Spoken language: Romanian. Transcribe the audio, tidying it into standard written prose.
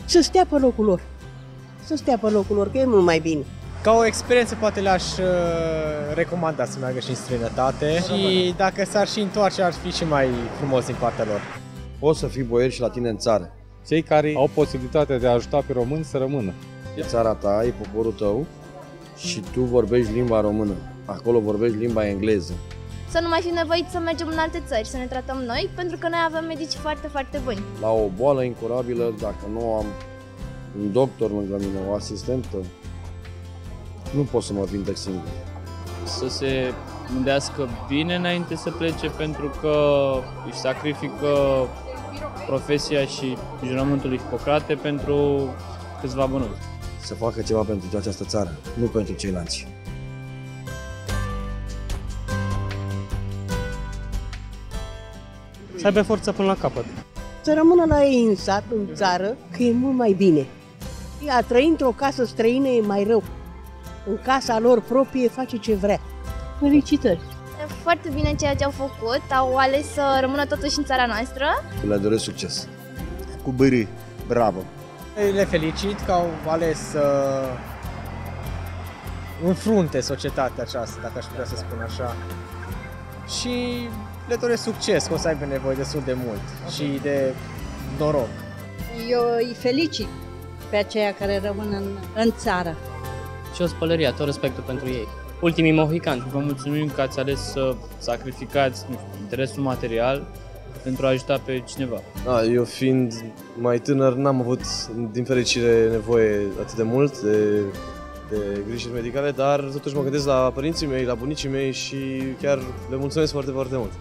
să stea pe locul lor. Să stea pe locul lor, că e mult mai bine. Ca o experiență poate le-aș recomanda să meargă și în străinătate și dacă s-ar și întoarce ar fi și mai frumos din partea lor. Poți să fii boier și la tine în țară. Cei care au posibilitatea de a ajuta pe români să rămână. E țara ta, e poporul tău și tu vorbești limba română. Acolo vorbești limba engleză. Să nu mai fim nevoiți să mergem în alte țări, să ne tratăm noi, pentru că noi avem medici foarte, foarte buni. La o boală incurabilă, dacă nu am un doctor lângă mine, o asistentă, nu pot să mă vindec singur. Să se gândească bine înainte să plece, pentru că își sacrifică profesia și jurământul lui Hipocrate pentru câțiva bănuți. Să facă ceva pentru această țară, nu pentru ceilalți. Să aibă forță până la capăt. Să rămână la ei în sat, în țară, că e mult mai bine. A trăi într-o casă străină e mai rău. În casa lor proprie face ce vrea. Felicitări! E foarte bine ceea ce au făcut, au ales să rămână totuși în țara noastră. Le doresc succes! Cu bârâ, bravo! Le felicit că au ales să înfrunte societatea aceasta, dacă aș putea să spun așa. Și le doresc succes, că o să aibă nevoie destul de mult și de noroc. Eu îi felicit pe aceia care rămân în țară. Și o spălăria, tot respectul pentru ei. Ultimii mohicani, vă mulțumim că ați ales să sacrificați interesul material pentru a ajuta pe cineva. Eu fiind mai tânăr, n-am avut, din fericire, nevoie atât de mult de grijiri medicale, dar totuși mă gândesc la părinții mei, la bunicii mei și chiar le mulțumesc foarte, foarte mult.